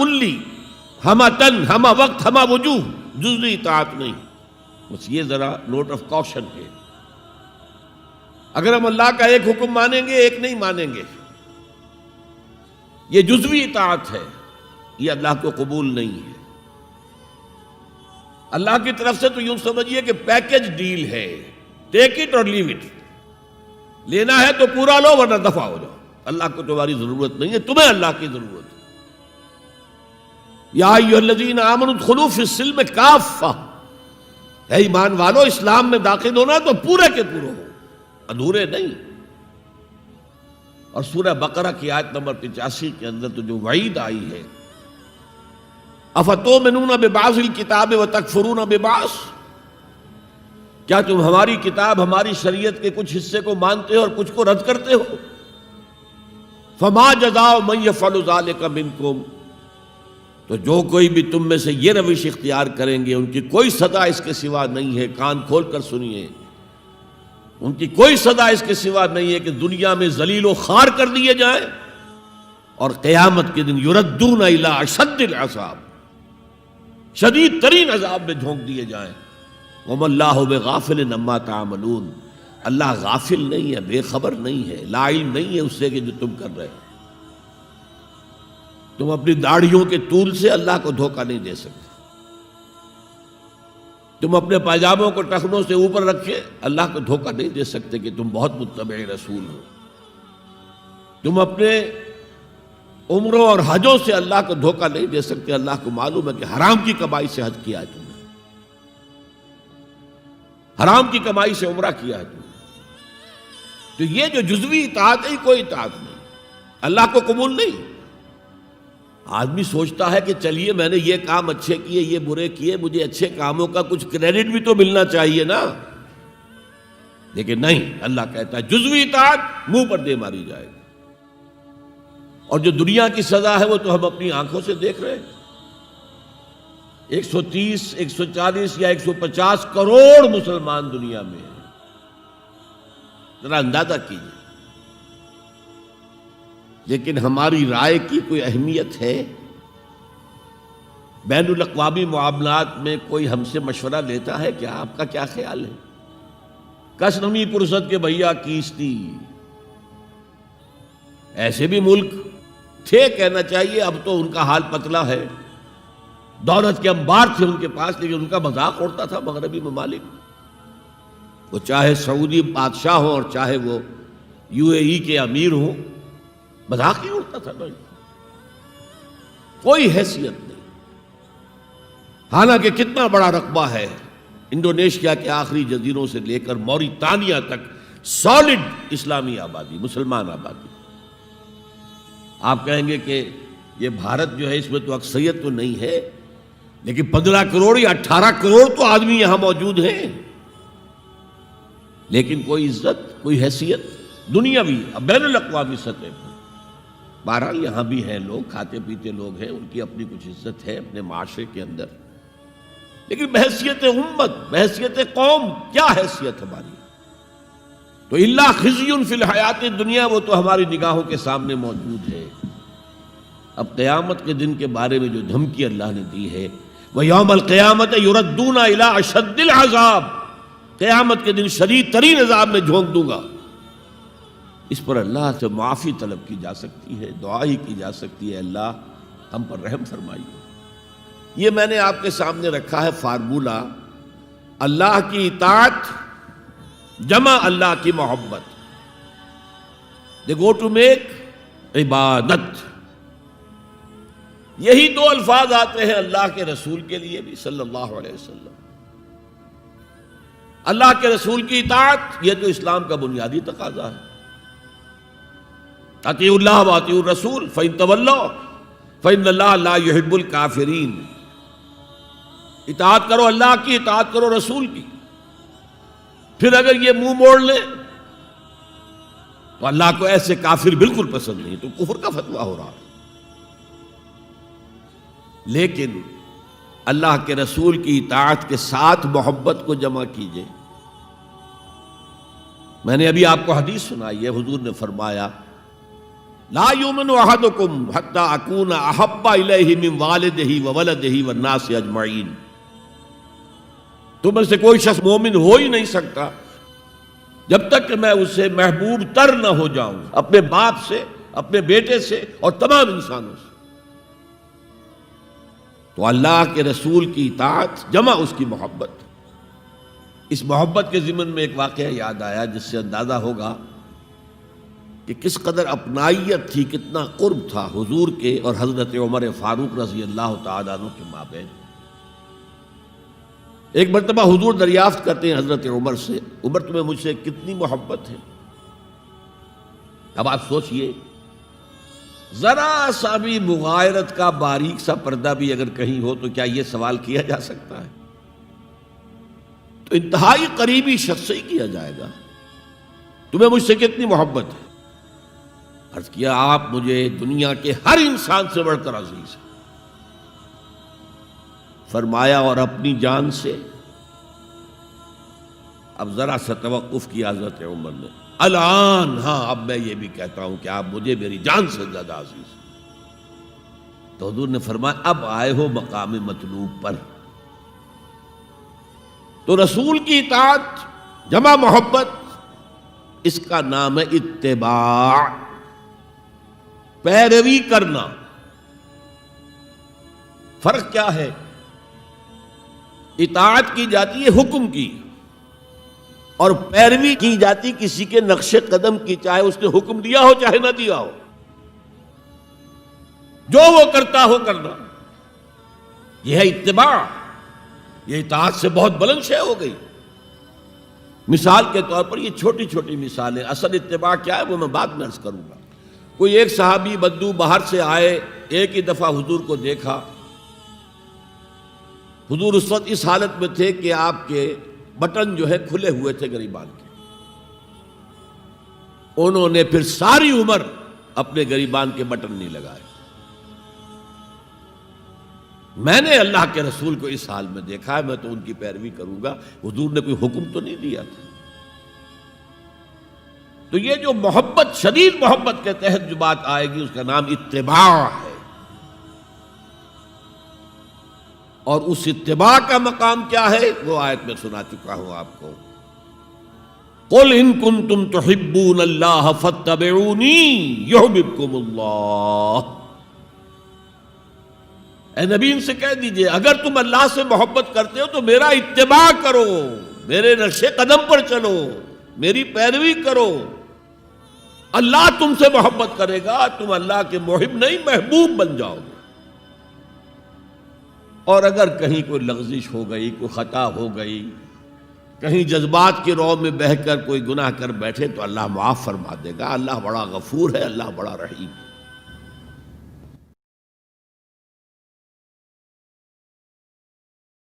کلی، ہمہ تن، ہمہ وقت، ہمہ وجوہ، جزوی اطاعت نہیں. بس یہ ذرا نوٹ آف کاشن ہے. اگر ہم اللہ کا ایک حکم مانیں گے ایک نہیں مانیں گے، یہ جزوی اطاعت ہے، یہ اللہ کو قبول نہیں ہے. اللہ کی طرف سے تو یوں سمجھیے کہ پیکج ڈیل ہے، ٹیک اٹ اور لیو اٹ. لینا ہے تو پورا لو ورنہ دفع ہو جاؤ. اللہ کو تمہاری ضرورت نہیں ہے، تمہیں اللہ کی ضرورت ہے. یا ایھا الذین آمنوا ادخلوا فی السلم کافہ، اے ایمان والو اسلام میں داخل ہونا تو پورے کے پورے ہو، ادھورے نہیں. اور سورہ بقرہ کی آیت نمبر 85 کے اندر تو جو وعید آئی ہے، افتؤمنون ببعض الکتاب وتکفرون ببعض، کیا تم ہماری کتاب، ہماری شریعت کے کچھ حصے کو مانتے ہو اور کچھ کو رد کرتے ہو؟ فما جزاء من یفعل ذلک منکم، تو جو کوئی بھی تم میں سے یہ روش اختیار کریں گے ان کی کوئی سزا اس کے سوا نہیں ہے. کان کھول کر سنیے، ان کی کوئی سزا اس کے سوا نہیں ہے کہ دنیا میں ذلیل و خوار کر دیے جائیں اور قیامت کے دن یردون الی اشد العذاب، شدید ترین عذاب میں جھونک دیے جائیں. وما اللہ بغافل عما تعملون، اللہ غافل نہیں ہے، بے خبر نہیں ہے، لا علم نہیں ہے اس سے کہ جو تم کر رہے ہو. تم اپنی داڑھیوں کے طول سے اللہ کو دھوکہ نہیں دے سکتے. تم اپنے پائجاموں کو ٹخنوں سے اوپر رکھے اللہ کو دھوکہ نہیں دے سکتے کہ تم بہت متبع رسول ہو. تم اپنے عمروں اور حجوں سے اللہ کو دھوکہ نہیں دے سکتے. اللہ کو معلوم ہے کہ حرام کی کمائی سے حج کیا ہے تم نے، حرام کی کمائی سے عمرہ کیا ہے تم نے. تو یہ جو جزوی اطاعت ہے کوئی اطاعت نہیں، اللہ کو قبول نہیں. آدمی سوچتا ہے کہ چلیے میں نے یہ کام اچھے کیے، یہ برے کیے، مجھے اچھے کاموں کا کچھ کریڈٹ بھی تو ملنا چاہیے نا. لیکن نہیں، اللہ کہتا ہے جزوی اطاعت منہ پر دے ماری جائے گی. اور جو دنیا کی سزا ہے وہ تو ہم اپنی آنکھوں سے دیکھ رہے ہیں. 130، 140 یا 150 کروڑ مسلمان دنیا میں ہیں. ذرا اندازہ کیجیے. لیکن ہماری رائے کی کوئی اہمیت ہے؟ بین الاقوامی معاملات میں کوئی ہم سے مشورہ لیتا ہے کیا؟ آپ کا کیا خیال ہے؟ کس نمی پرست کے بھیا کیستی، ایسے بھی ملک تھے کہنا چاہیے، اب تو ان کا حال پتلا ہے. دولت کے انبار تھے ان کے پاس، لیکن ان کا مذاق اڑتا تھا مغربی ممالک. وہ چاہے سعودی بادشاہ ہوں اور چاہے وہ UAE کے امیر ہوں، مذاق ہی اڑتا تھا. کوئی حیثیت نہیں. حالانکہ کتنا بڑا رقبہ ہے انڈونیشیا کے آخری جزیروں سے لے کر موریتانیہ تک، سالڈ اسلامی آبادی، مسلمان آبادی. آپ کہیں گے کہ یہ بھارت جو ہے اس میں تو اکثریت تو نہیں ہے، لیکن 15 کروڑ یا 18 کروڑ تو آدمی یہاں موجود ہیں. لیکن کوئی عزت، کوئی حیثیت دنیاوی بین الاقوامی سطح پر. بہرحال یہاں بھی ہیں لوگ، کھاتے پیتے لوگ ہیں، ان کی اپنی کچھ عزت ہے اپنے معاشرے کے اندر. لیکن بحیثیت امت، بحیثیت قوم کیا حیثیت ہماری؟ تو الا خزی فی الحیات الدنیا، وہ تو ہماری نگاہوں کے سامنے موجود ہے. اب قیامت کے دن کے بارے میں جو دھمکی اللہ نے دی ہے، وَيَوْمَ الْقِيَامَةِ يُرَدُّونَ إِلَىٰ أَشَدِّ الْعَذَابِ، قیامت کے دن شدید ترین عذاب میں جھونک دوں گا. اس پر اللہ سے معافی طلب کی جا سکتی ہے، دعا ہی کی جا سکتی ہے، اللہ ہم پر رحم فرمائیے. یہ میں نے آپ کے سامنے رکھا ہے فارمولہ، اللہ کی اطاعت جمع اللہ کی محبت. دے گو ٹو میک عبادت. یہی دو الفاظ آتے ہیں اللہ کے رسول کے لیے بھی صلی اللہ علیہ وسلم. اللہ کے رسول کی اطاعت یہ تو اسلام کا بنیادی تقاضا ہے. اطیعوا اللہ واطیعوا الرسول فإن تولوا فإن اللہ لا يحب الکافرین. اطاعت کرو اللہ کی، اطاعت کرو رسول کی. پھر اگر یہ منہ موڑ لیں تو اللہ کو ایسے کافر بالکل پسند نہیں، تو کفر کا فتویٰ ہو رہا ہے. لیکن اللہ کے رسول کی اطاعت کے ساتھ محبت کو جمع کیجئے. میں نے ابھی آپ کو حدیث سنائی ہے، حضور نے فرمایا لا یؤمن احدکم حتی اکون احب الیہ من والدہ وولدہ والناس اجمعین، تم میں سے کوئی شخص مومن ہو ہی نہیں سکتا جب تک کہ میں اسے محبوب تر نہ ہو جاؤں، اپنے باپ سے، اپنے بیٹے سے اور تمام انسانوں سے۔ تو اللہ کے رسول کی اطاعت جمع اس کی محبت۔ اس محبت کے ضمن میں ایک واقعہ یاد آیا جس سے اندازہ ہوگا کہ کس قدر اپنائیت تھی، کتنا قرب تھا حضور کے اور حضرت عمر فاروق رضی اللہ تعالیٰ عنہ کے مابین۔ ایک مرتبہ حضور دریافت کرتے ہیں حضرت عمر سے، عمر تمہیں مجھ سے کتنی محبت ہے؟ اب آپ سوچئے، ذرا سا بھی مغایرت کا باریک سا پردہ بھی اگر کہیں ہو تو کیا یہ سوال کیا جا سکتا ہے؟ تو انتہائی قریبی شخص سے ہی کیا جائے گا، تمہیں مجھ سے کتنی محبت ہے؟ عرض کیا آپ مجھے دنیا کے ہر انسان سے بڑھ کر عزیز ہیں۔ فرمایا اور اپنی جان سے؟ اب ذرا سا توقف کیا حضرت عمر نے، الان ہاں اب میں یہ بھی کہتا ہوں کہ آپ مجھے میری جان سے زیادہ عزیز ہیں۔ تو حضور نے فرمایا اب آئے ہو مقام مطلوب پر۔ تو رسول کی اطاعت جمع محبت، اس کا نام ہے اتباع، پیروی کرنا۔ فرق کیا ہے؟ اطاعت کی جاتی ہے حکم کی، اور پیروی کی جاتی کسی کے نقش قدم کی، چاہے اس نے حکم دیا ہو چاہے نہ دیا ہو، جو وہ کرتا ہو کرنا۔ یہ ہے اتباع۔ یہ اطاعت سے بہت بلند شے ہو گئی۔ مثال کے طور پر یہ چھوٹی چھوٹی مثالیں، اصل اتباع کیا ہے وہ میں بعد میں عرض کروں گا۔ کوئی ایک صحابی بدو باہر سے آئے، ایک ہی دفعہ حضور کو دیکھا، حضور اس وقت اس حالت میں تھے کہ آپ کے بٹن جو ہے کھلے ہوئے تھے گریبان کے، انہوں نے پھر ساری عمر اپنے گریبان کے بٹن نہیں لگائے۔ میں نے اللہ کے رسول کو اس حال میں دیکھا ہے، میں تو ان کی پیروی کروں گا، حضور نے کوئی حکم تو نہیں دیا تھا۔ تو یہ جو محبت، شدید محبت کے تحت جو بات آئے گی اس کا نام اتباع ہے، اور اس اتباع کا مقام کیا ہے وہ آیت میں سنا چکا ہوں آپ کو۔ قُلْ إِن كُنتُمْ تُحِبُّونَ اللَّهَ فَاتَّبِعُونِي يُحْبِبْكُمُ اللَّهُ۔ اے نبی ان سے کہہ دیجئے اگر تم اللہ سے محبت کرتے ہو تو میرا اتباع کرو، میرے نقش قدم پر چلو، میری پیروی کرو۔ اللہ تم سے محبت کرے گا، تم اللہ کے محب نہیں محبوب بن جاؤ گے۔ اور اگر کہیں کوئی لغزش ہو گئی، کوئی خطا ہو گئی، کہیں جذبات کی رو میں بہہ کر کوئی گناہ کر بیٹھے تو اللہ معاف فرما دے گا۔ اللہ بڑا غفور ہے، اللہ بڑا رحیم ہے۔